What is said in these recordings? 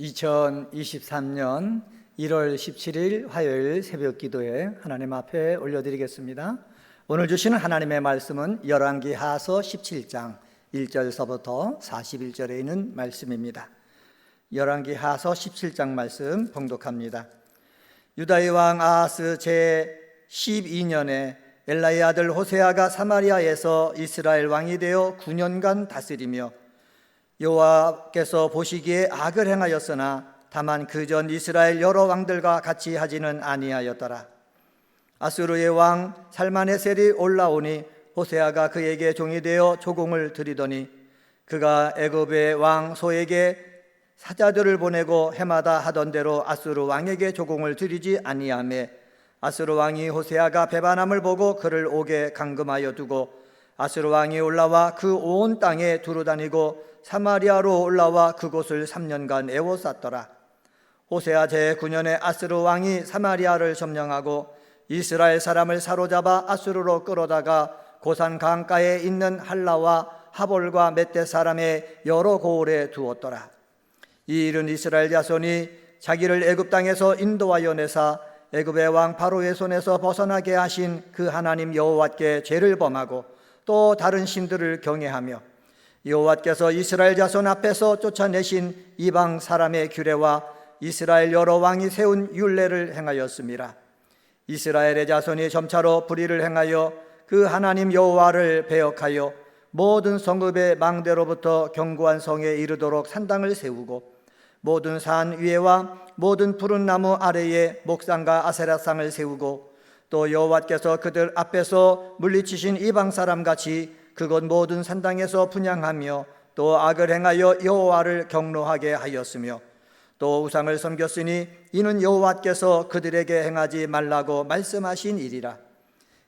2023년 1월 17일 화요일 새벽 기도에 하나님 앞에 올려드리겠습니다. 오늘 주시는 하나님의 말씀은 열왕기하서 17장 1절서부터 41절에 있는 말씀입니다. 열왕기하서 17장 말씀 봉독합니다. 유다의 왕 아하스 제12년에 엘라의 아들 호세아가 사마리아에서 이스라엘 왕이 되어 9년간 다스리며 여호와께서 보시기에 악을 행하였으나 다만 그전 이스라엘 여러 왕들과 같이 하지는 아니하였더라. 아수르의 왕 살마네셀이 올라오니 호세아가 그에게 종이 되어 조공을 드리더니 그가 애굽의 왕 소에게 사자들을 보내고 해마다 하던 대로 아수르 왕에게 조공을 드리지 아니하매 아수르 왕이 호세아가 배반함을 보고 그를 옥에 감금하여 두고 아수르 왕이 올라와 그 온 땅에 두루다니고 사마리아로 올라와 그곳을 3년간 에워쌌더라. 호세아 제9년에 아수르 왕이 사마리아를 점령하고 이스라엘 사람을 사로잡아 아수르로 끌어다가 고산 강가에 있는 할라와 하볼과 멧대 사람의 여러 고을에 두었더라. 이 일은 이스라엘 자손이 자기를 애굽 땅에서 인도하여 내사 애굽의 왕 바로의 손에서 벗어나게 하신 그 하나님 여호와께 죄를 범하고 또 다른 신들을 경외하며 여호와께서 이스라엘 자손 앞에서 쫓아내신 이방 사람의 규례와 이스라엘 여러 왕이 세운 율례를 행하였습니다. 이스라엘의 자손이 점차로 불의를 행하여 그 하나님 여호와를 배역하여 모든 성읍의 망대로부터 견고한 성에 이르도록 산당을 세우고 모든 산 위에와 모든 푸른 나무 아래에 목상과 아세라상을 세우고 또 여호와께서 그들 앞에서 물리치신 이방 사람같이 그곳 모든 산당에서 분향하며 또 악을 행하여 여호와를 경노하게 하였으며 또 우상을 섬겼으니 이는 여호와께서 그들에게 행하지 말라고 말씀하신 일이라.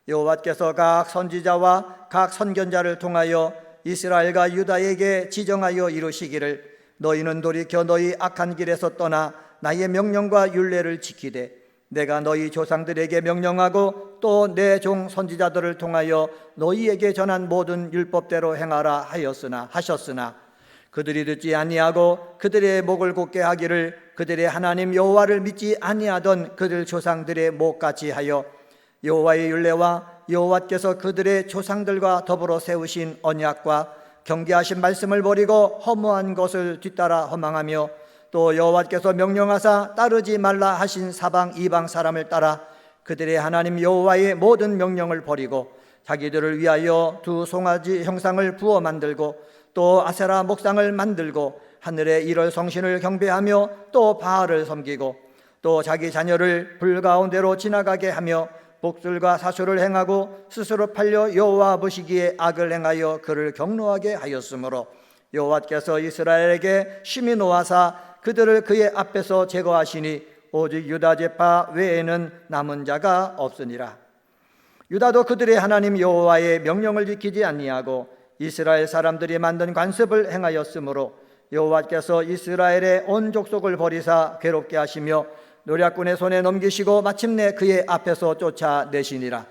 여호와께서 각 선지자와 각 선견자를 통하여 이스라엘과 유다에게 지정하여 이루시기를 너희는 돌이켜 너희 악한 길에서 떠나 나의 명령과 율례를 지키되 내가 너희 조상들에게 명령하고 또 내 종 선지자들을 통하여 너희에게 전한 모든 율법대로 행하라 하셨으나 그들이 듣지 아니하고 그들의 목을 곧게 하기를 그들의 하나님 여호와를 믿지 아니하던 그들 조상들의 목같이 하여 여호와의 율례와 여호와께서 그들의 조상들과 더불어 세우신 언약과 경계하신 말씀을 버리고 허무한 것을 뒤따라 허망하며 또 여호와께서 명령하사 따르지 말라 하신 사방 이방 사람을 따라 그들의 하나님 여호와의 모든 명령을 버리고 자기들을 위하여 두 송아지 형상을 부어 만들고 또 아세라 목상을 만들고 하늘의 일월 성신을 경배하며 또 바알을 섬기고 또 자기 자녀를 불 가운데로 지나가게 하며 복술과 사술을 행하고 스스로 팔려 여호와 보시기에 악을 행하여 그를 경노하게 하였으므로 여호와께서 이스라엘에게 심히 노하사 그들을 그의 앞에서 제거하시니 오직 유다 지파 외에는 남은 자가 없으니라. 유다도 그들의 하나님 여호와의 명령을 지키지 아니하고 이스라엘 사람들이 만든 관습을 행하였으므로 여호와께서 이스라엘의 온 족속을 버리사 괴롭게 하시며 노략군의 손에 넘기시고 마침내 그의 앞에서 쫓아내시니라.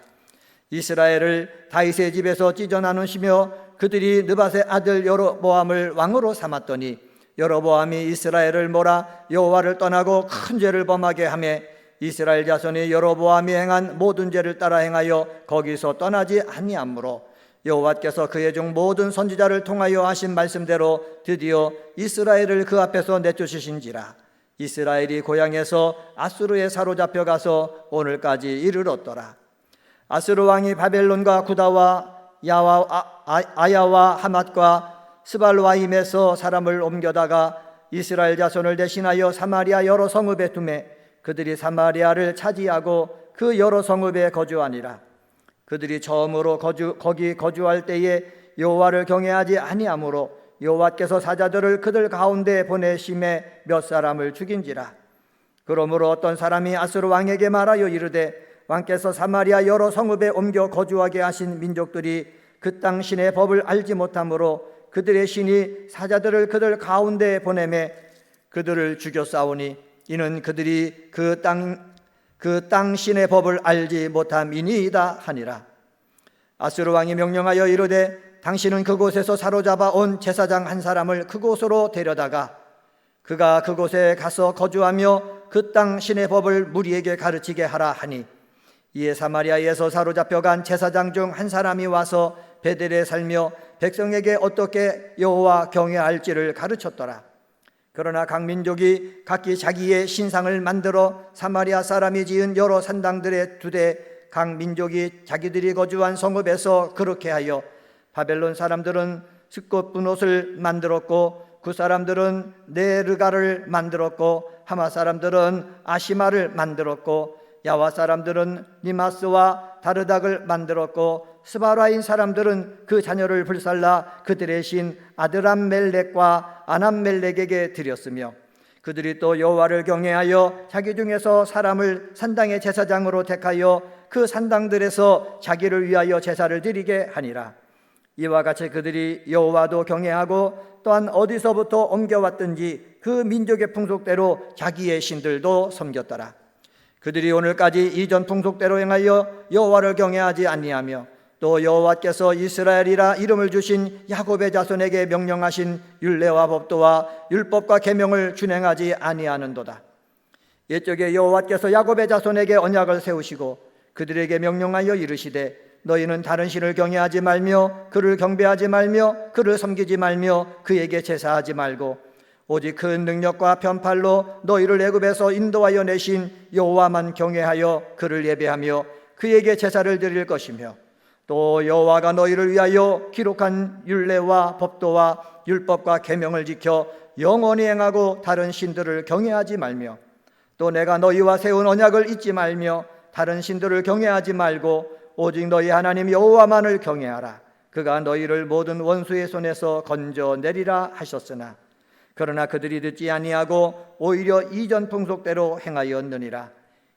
이스라엘을 다윗의 집에서 찢어나누시며 그들이 느밧의 아들 여로보암을 왕으로 삼았더니 여로보암이 이스라엘을 몰아 여호와를 떠나고 큰 죄를 범하게 하며 이스라엘 자손이 여로보암이 행한 모든 죄를 따라 행하여 거기서 떠나지 아니하므로 여호와께서 그의 종 모든 선지자를 통하여 하신 말씀대로 드디어 이스라엘을 그 앞에서 내쫓으신지라. 이스라엘이 고향에서 아수르에 사로잡혀 가서 오늘까지 이르렀더라. 아수르 왕이 바벨론과 구다와 아야와 하맛과 스발와임에서 사람을 옮겨다가 이스라엘 자손을 대신하여 사마리아 여러 성읍에 두매 그들이 사마리아를 차지하고 그 여러 성읍에 거주하니라. 그들이 처음으로 거기 거주할 때에 여호와를 경외하지 아니하므로 여호와께서 사자들을 그들 가운데 보내심에 몇 사람을 죽인지라. 그러므로 어떤 사람이 아수르 왕에게 말하여 이르되 왕께서 사마리아 여러 성읍에 옮겨 거주하게 하신 민족들이 그 땅 신의 법을 알지 못하므로 그들의 신이 사자들을 그들 가운데 보내매 그들을 죽여 싸우니 이는 그들이 그 땅 신의 법을 알지 못함이니이다 하니라. 아수르 왕이 명령하여 이르되 당신은 그곳에서 사로잡아 온 제사장 한 사람을 그곳으로 데려다가 그가 그곳에 가서 거주하며 그 땅 신의 법을 무리에게 가르치게 하라 하니, 이에 사마리아에서 사로잡혀간 제사장 중 한 사람이 와서 베델에 살며 백성에게 어떻게 여호와 경외할지를 가르쳤더라. 그러나 각 민족이 각기 자기의 신상을 만들어 사마리아 사람이 지은 여러 산당들에 두되 각 민족이 자기들이 거주한 성읍에서 그렇게 하여 바벨론 사람들은 스꽃 분옷을 만들었고 그 사람들은 네르가를 만들었고 하마 사람들은 아시마를 만들었고 야와 사람들은 니마스와 다르닥을 만들었고 스바라인 사람들은 그 자녀를 불살라 그들의 신 아드람멜렉과 아남멜렉에게 드렸으며 그들이 또 여호와를 경외하여 자기 중에서 사람을 산당의 제사장으로 택하여 그 산당들에서 자기를 위하여 제사를 드리게 하니라. 이와 같이 그들이 여호와도 경외하고 또한 어디서부터 옮겨왔든지 그 민족의 풍속대로 자기의 신들도 섬겼더라. 그들이 오늘까지 이전 풍속대로 행하여 여호와를 경외하지 아니하며 또 여호와께서 이스라엘이라 이름을 주신 야곱의 자손에게 명령하신 율례와 법도와 율법과 계명을 준행하지 아니하는도다. 옛적에 여호와께서 야곱의 자손에게 언약을 세우시고 그들에게 명령하여 이르시되 너희는 다른 신을 경외하지 말며 그를 경배하지 말며 그를 섬기지 말며 그에게 제사하지 말고 오직 큰 능력과 편팔로 너희를 애굽에서 인도하여 내신 여호와만 경외하여 그를 예배하며 그에게 제사를 드릴 것이며 또 여호와가 너희를 위하여 기록한 율례와 법도와 율법과 계명을 지켜 영원히 행하고 다른 신들을 경외하지 말며 또 내가 너희와 세운 언약을 잊지 말며 다른 신들을 경외하지 말고 오직 너희 하나님 여호와만을 경외하라. 그가 너희를 모든 원수의 손에서 건져내리라 하셨으나 그러나 그들이 듣지 아니하고 오히려 이전 풍속대로 행하였느니라.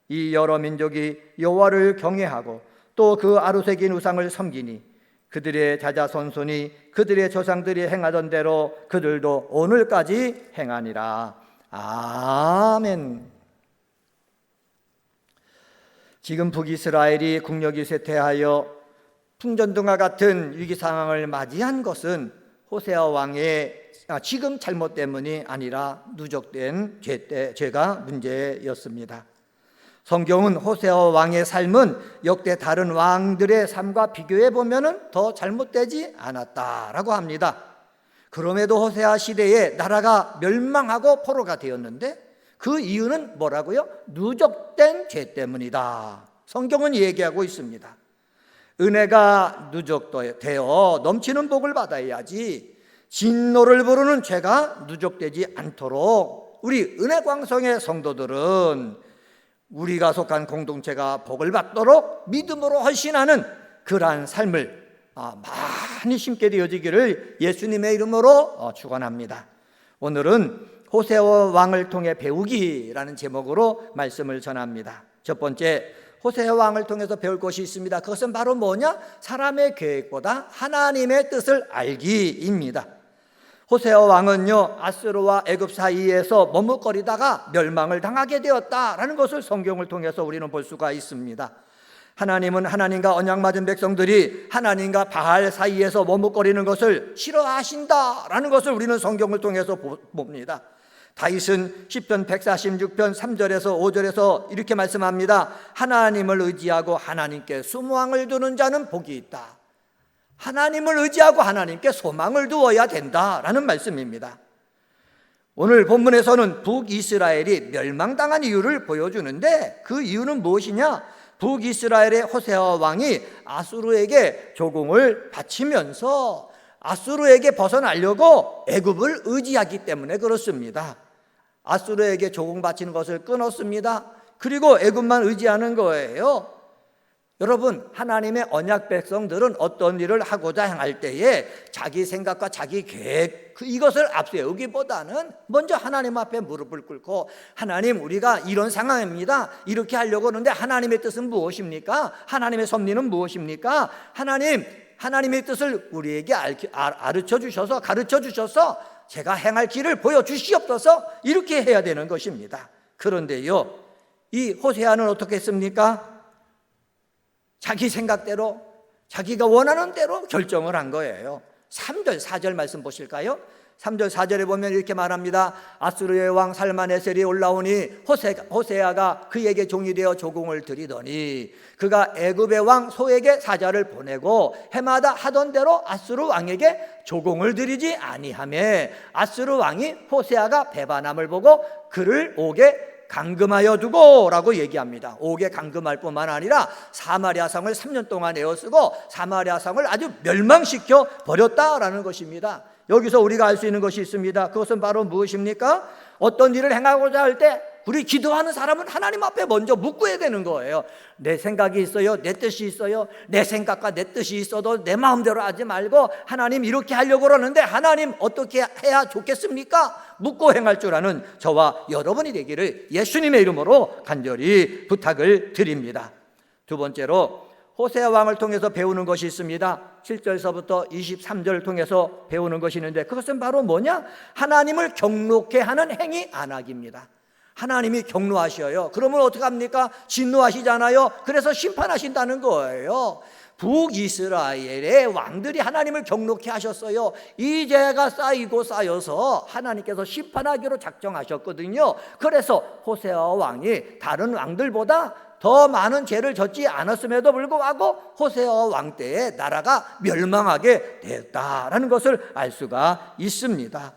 이 여러 민족이 여호와를 경외하고 또 그 아루새긴 우상을 섬기니 그들의 자자손손이 그들의 조상들이 행하던 대로 그들도 오늘까지 행하니라. 아멘. 지금 북이스라엘이 국력이 쇠퇴하여 풍전등화 같은 위기 상황을 맞이한 것은 호세아 왕의 지금 잘못 때문이 아니라 누적된 죄가 문제였습니다. 성경은 호세아 왕의 삶은 역대 다른 왕들의 삶과 비교해 보면 더 잘못되지 않았다라고 합니다. 그럼에도 호세아 시대에 나라가 멸망하고 포로가 되었는데 그 이유는 뭐라고요? 누적된 죄 때문이다. 성경은 얘기하고 있습니다. 은혜가 누적되어 넘치는 복을 받아야지 진노를 부르는 죄가 누적되지 않도록 우리 은혜광성의 성도들은 우리가 속한 공동체가 복을 받도록 믿음으로 헌신하는 그러한 삶을 많이 심게 되어지기를 예수님의 이름으로 축원합니다. 오늘은 호세아 왕을 통해 배우기라는 제목으로 말씀을 전합니다. 첫 번째, 호세아 왕을 통해서 배울 것이 있습니다. 그것은 바로 뭐냐? 사람의 계획보다 하나님의 뜻을 알기입니다. 호세아 왕은요, 아수르와 애굽 사이에서 머뭇거리다가 멸망을 당하게 되었다라는 것을 성경을 통해서 우리는 볼 수가 있습니다. 하나님은 하나님과 언약 맺은 백성들이 하나님과 바알 사이에서 머뭇거리는 것을 싫어하신다라는 것을 우리는 성경을 통해서 봅니다. 다윗은 시편 146편 3절에서 5절에서 이렇게 말씀합니다. 하나님을 의지하고 하나님께 소망을 두는 자는 복이 있다. 하나님을 의지하고 하나님께 소망을 두어야 된다라는 말씀입니다. 오늘 본문에서는 북이스라엘이 멸망당한 이유를 보여주는데 그 이유는 무엇이냐? 북이스라엘의 호세아 왕이 아수르에게 조공을 바치면서 아수르에게 벗어나려고 애굽을 의지하기 때문에 그렇습니다. 아수르에게 조공 바치는 것을 끊었습니다. 그리고 애굽만 의지하는 거예요. 여러분, 하나님의 언약 백성들은 어떤 일을 하고자 행할 때에 자기 생각과 자기 계획 이것을 앞세우기보다는 먼저 하나님 앞에 무릎을 꿇고 하나님, 우리가 이런 상황입니다. 이렇게 하려고 하는데 하나님의 뜻은 무엇입니까? 하나님의 섭리는 무엇입니까? 하나님의 뜻을 우리에게 가르쳐 주셔서 제가 행할 길을 보여주시옵소서, 이렇게 해야 되는 것입니다. 그런데요, 이 호세아는 어떻게 했습니까? 자기 생각대로 자기가 원하는 대로 결정을 한 거예요. 3절 4절 말씀 보실까요? 3절 4절에 보면 이렇게 말합니다. 아수르의 왕 살마네셀이 올라오니 호세아가 그에게 종이 되어 조공을 드리더니 그가 애굽의 왕 소에게 사자를 보내고 해마다 하던 대로 아수르 왕에게 조공을 드리지 아니하매 아수르 왕이 호세아가 배반함을 보고 그를 옥에 감금하여 두고라고 얘기합니다. 옥에 감금할 뿐만 아니라 사마리아 성을 3년 동안 에워쓰고 사마리아 성을 아주 멸망시켜 버렸다라는 것입니다. 여기서 우리가 알 수 있는 것이 있습니다. 그것은 바로 무엇입니까? 어떤 일을 행하고자 할 때 우리 기도하는 사람은 하나님 앞에 먼저 묵고해야 되는 거예요. 내 생각이 있어요, 내 뜻이 있어요. 내 생각과 내 뜻이 있어도 내 마음대로 하지 말고 하나님 이렇게 하려고 그러는데 하나님 어떻게 해야 좋겠습니까? 묵고 행할 줄 아는 저와 여러분이 되기를 예수님의 이름으로 간절히 부탁을 드립니다. 두 번째로 호세아 왕을 통해서 배우는 것이 있습니다. 7절서부터 23절을 통해서 배우는 것이 있는데 그것은 바로 뭐냐? 하나님을 경록케 하는 행위 안 하기입니다. 하나님이 경노하셔요. 그러면 어떡합니까? 진노하시잖아요. 그래서 심판하신다는 거예요. 북이스라엘의 왕들이 하나님을 경록케 하셨어요. 이 죄가 쌓이고 쌓여서 하나님께서 심판하기로 작정하셨거든요. 그래서 호세아 왕이 다른 왕들보다 더 많은 죄를 졌지 않았음에도 불구하고 호세아 왕 때에 나라가 멸망하게 됐다라는 것을 알 수가 있습니다.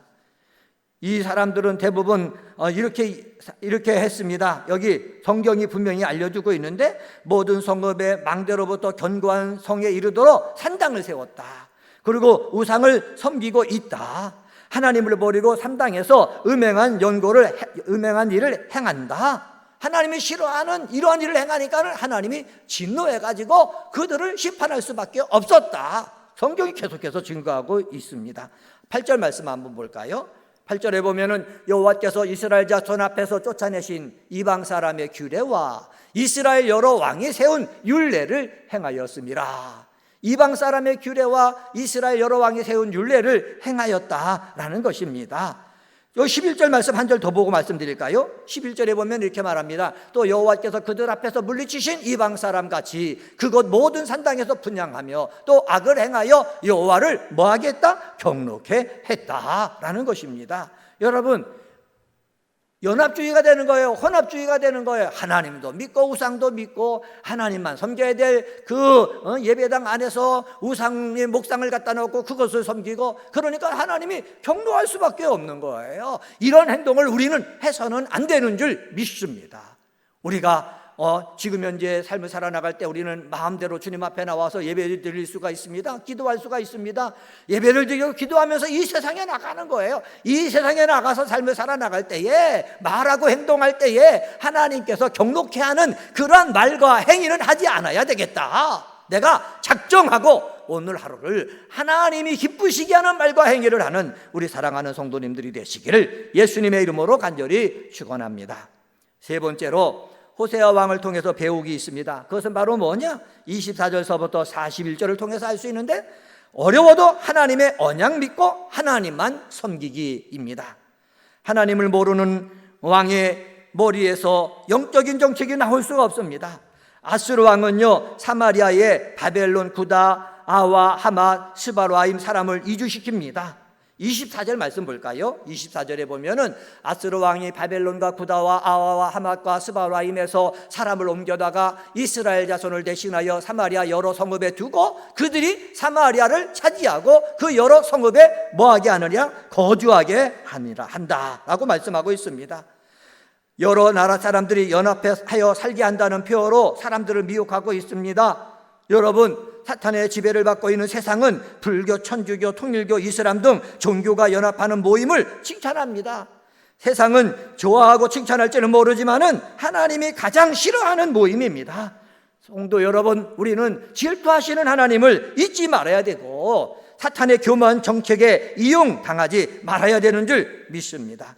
이 사람들은 대부분 이렇게 했습니다. 여기 성경이 분명히 알려주고 있는데 모든 성읍의 망대로부터 견고한 성에 이르도록 산당을 세웠다. 그리고 우상을 섬기고 있다. 하나님을 버리고 산당에서 음행한 일을 행한다. 하나님이 싫어하는 이러한 일을 행하니까 하나님이 진노해가지고 그들을 심판할 수밖에 없었다. 성경이 계속해서 증거하고 있습니다. 8절 말씀 한번 볼까요? 8절에 보면은 여호와께서 이스라엘 자손 앞에서 쫓아내신 이방 사람의 규례와 이스라엘 여러 왕이 세운 율례를 행하였습니다. 이방 사람의 규례와 이스라엘 여러 왕이 세운 율례를 행하였다라는 것입니다. 요 11절 말씀 한 절 더 보고 말씀드릴까요? 11절에 보면 이렇게 말합니다. 또 여호와께서 그들 앞에서 물리치신 이방 사람 같이 그곳 모든 산당에서 분향하며 또 악을 행하여 여호와를 뭐하게 했다? 경록케 했다라는 것입니다. 여러분, 연합주의가 되는 거예요. 혼합주의가 되는 거예요. 하나님도 믿고 우상도 믿고 하나님만 섬겨야 될 그 예배당 안에서 우상의 목상을 갖다 놓고 그것을 섬기고 그러니까 하나님이 경노할 수밖에 없는 거예요. 이런 행동을 우리는 해서는 안 되는 줄 믿습니다. 우리가 지금 현재 삶을 살아나갈 때 우리는 마음대로 주님 앞에 나와서 예배를 드릴 수가 있습니다. 기도할 수가 있습니다. 예배를 드리고 기도하면서 이 세상에 나가는 거예요. 이 세상에 나가서 삶을 살아나갈 때에 말하고 행동할 때에 하나님께서 경록케 하는 그러한 말과 행위는 하지 않아야 되겠다. 내가 작정하고 오늘 하루를 하나님이 기쁘시게 하는 말과 행위를 하는 우리 사랑하는 성도님들이 되시기를 예수님의 이름으로 간절히 축원합니다. 세 번째로 호세아 왕을 통해서 배우기 있습니다. 그것은 바로 뭐냐? 24절서부터 41절을 통해서 알 수 있는데 어려워도 하나님의 언약 믿고 하나님만 섬기기입니다. 하나님을 모르는 왕의 머리에서 영적인 정책이 나올 수가 없습니다. 아수르 왕은요 사마리아에 바벨론, 구다, 아와, 하맛, 스바르아임 사람을 이주시킵니다. 24절 말씀 볼까요? 24절에 보면은 아수르 왕이 바벨론과 구다와 아와와 하맛과 스바라임에서 사람을 옮겨다가 이스라엘 자손을 대신하여 사마리아 여러 성읍에 두고 그들이 사마리아를 차지하고 그 여러 성읍에 뭐하게 하느냐? 거주하게 한다라고 말씀하고 있습니다. 여러 나라 사람들이 연합하여 살게 한다는 표어로 사람들을 미혹하고 있습니다. 여러분, 사탄의 지배를 받고 있는 세상은 불교, 천주교, 통일교, 이슬람 등 종교가 연합하는 모임을 칭찬합니다. 세상은 좋아하고 칭찬할지는 모르지만은 하나님이 가장 싫어하는 모임입니다. 성도 여러분, 우리는 질투하시는 하나님을 잊지 말아야 되고 사탄의 교만 정책에 이용당하지 말아야 되는 줄 믿습니다.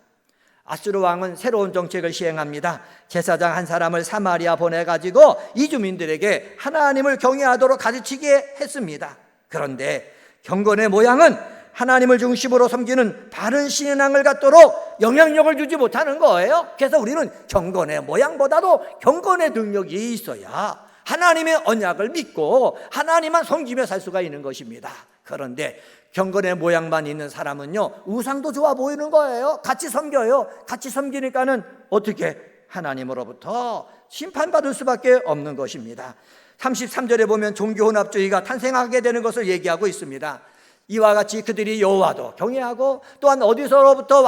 아수르 왕은 새로운 정책을 시행합니다. 제사장 한 사람을 사마리아 보내가지고 이주민들에게 하나님을 경외하도록 가르치게 했습니다. 그런데 경건의 모양은 하나님을 중심으로 섬기는 바른 신앙을 갖도록 영향력을 주지 못하는 거예요. 그래서 우리는 경건의 모양보다도 경건의 능력이 있어야 하나님의 언약을 믿고 하나님만 섬기며 살 수가 있는 것입니다. 그런데 경건의 모양만 있는 사람은요, 우상도 좋아 보이는 거예요. 같이 섬겨요. 같이 섬기니까는 어떻게 하나님으로부터 심판받을 수밖에 없는 것입니다. 33절에 보면 종교혼합주의가 탄생하게 되는 것을 얘기하고 있습니다. 이와 같이 그들이 여호와도 경외하고 또한 어디서로부터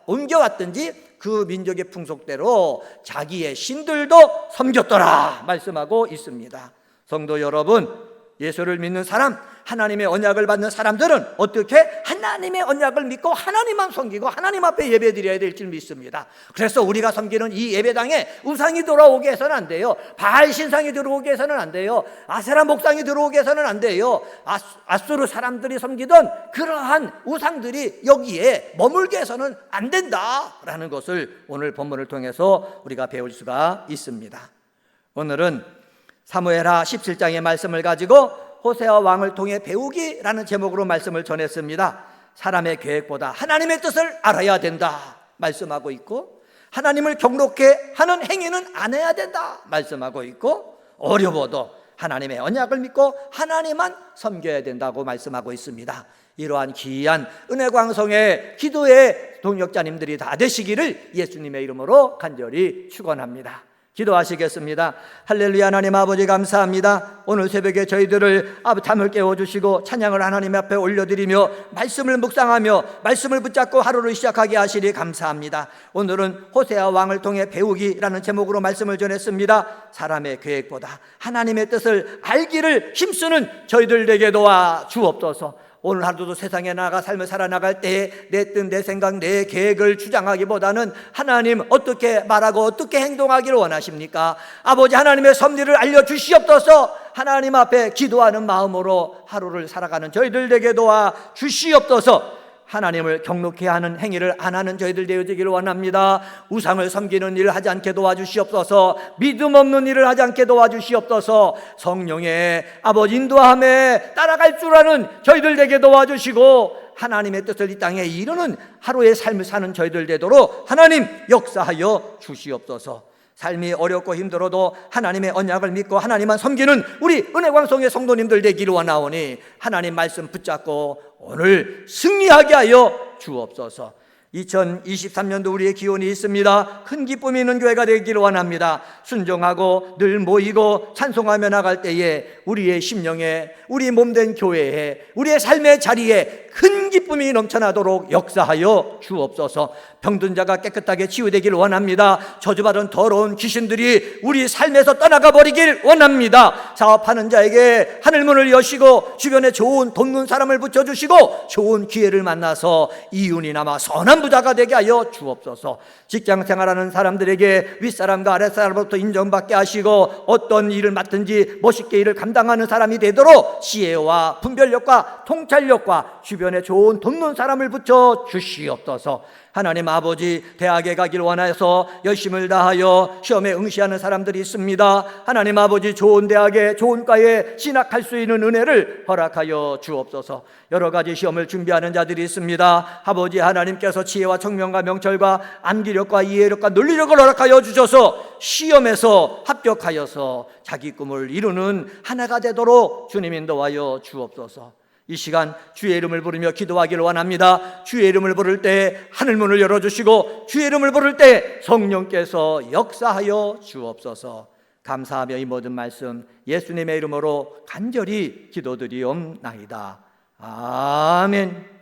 옮겨왔든지 그 민족의 풍속대로 자기의 신들도 섬겼더라 말씀하고 있습니다. 성도 여러분, 예수를 믿는 사람, 하나님의 언약을 받는 사람들은 어떻게 하나님의 언약을 믿고 하나님만 섬기고 하나님 앞에 예배드려야 될 줄 믿습니다. 그래서 우리가 섬기는 이 예배당에 우상이 들어오게 해서는 안 돼요. 바알 신상이 들어오게 해서는 안 돼요. 아세라 목상이 들어오게 해서는 안 돼요. 아수르 사람들이 섬기던 그러한 우상들이 여기에 머물게 해서는 안 된다라는 것을 오늘 본문을 통해서 우리가 배울 수가 있습니다. 오늘은 사무엘하 17장의 말씀을 가지고 호세아 왕을 통해 배우기라는 제목으로 말씀을 전했습니다. 사람의 계획보다 하나님의 뜻을 알아야 된다 말씀하고 있고, 하나님을 경록해 하는 행위는 안 해야 된다 말씀하고 있고, 어려워도 하나님의 언약을 믿고 하나님만 섬겨야 된다고 말씀하고 있습니다. 이러한 귀한 은혜광성의 기도의 동역자님들이 다 되시기를 예수님의 이름으로 간절히 축원합니다. 기도하시겠습니다. 할렐루야. 하나님 아버지 감사합니다. 오늘 새벽에 저희들을 잠을 깨워주시고 찬양을 하나님 앞에 올려드리며 말씀을 묵상하며 말씀을 붙잡고 하루를 시작하게 하시리 감사합니다. 오늘은 호세아 왕을 통해 배우기라는 제목으로 말씀을 전했습니다. 사람의 계획보다 하나님의 뜻을 알기를 힘쓰는 저희들 되게 도와 주옵소서. 오늘 하루도 세상에 나가 삶을 살아나갈 때에 내 뜻, 내 생각, 내 계획을 주장하기보다는 하나님 어떻게 말하고 어떻게 행동하기를 원하십니까? 아버지 하나님의 섭리를 알려주시옵소서. 하나님 앞에 기도하는 마음으로 하루를 살아가는 저희들 되게 도와 주시옵소서. 하나님을 경록해 하는 행위를 안 하는 저희들 되어지기를 원합니다. 우상을 섬기는 일을 하지 않게 도와주시옵소서. 믿음 없는 일을 하지 않게 도와주시옵소서. 성령의 아버지 인도함에 따라갈 줄 아는 저희들 되게 도와주시고, 하나님의 뜻을 이 땅에 이루는 하루의 삶을 사는 저희들 되도록 하나님 역사하여 주시옵소서. 삶이 어렵고 힘들어도 하나님의 언약을 믿고 하나님만 섬기는 우리 은혜광성의 성도님들 되기를 원하오니 하나님 말씀 붙잡고 오늘 승리하게 하여 주옵소서. 2023년도 우리의 기원이 있습니다. 큰 기쁨이 있는 교회가 되기를 원합니다. 순종하고 늘 모이고 찬송하며 나갈 때에 우리의 심령에, 우리 몸된 교회에, 우리의 삶의 자리에 큰 기쁨이 넘쳐나도록 역사하여 주옵소서. 병든 자가 깨끗하게 치유되기를 원합니다. 저주받은 더러운 귀신들이 우리 삶에서 떠나가 버리길 원합니다. 사업하는 자에게 하늘문을 여시고 주변에 좋은 돕는 사람을 붙여주시고 좋은 기회를 만나서 이윤이 남아 선한 부자가 되게 하여 주옵소서. 직장 생활하는 사람들에게 윗사람과 아랫사람으로부터 인정받게 하시고 어떤 일을 맡든지 멋있게 일을 감당하는 사람이 되도록 지혜와 분별력과 통찰력과 주변에 좋은 돕는 사람을 붙여 주시옵소서. 하나님 아버지, 대학에 가길 원해서 열심을 다하여 시험에 응시하는 사람들이 있습니다. 하나님 아버지, 좋은 대학에 좋은 과에 진학할 수 있는 은혜를 허락하여 주옵소서. 여러 가지 시험을 준비하는 자들이 있습니다. 아버지 하나님께서 지혜와 청명과 명철과 암기력과 이해력과 논리력을 허락하여 주셔서 시험에서 합격하여서 자기 꿈을 이루는 하나가 되도록 주님 인도하여 주옵소서. 이 시간 주의 이름을 부르며 기도하기를 원합니다. 주의 이름을 부를 때 하늘문을 열어주시고 주의 이름을 부를 때 성령께서 역사하여 주옵소서. 감사하며 이 모든 말씀 예수님의 이름으로 간절히 기도드리옵나이다. 아멘.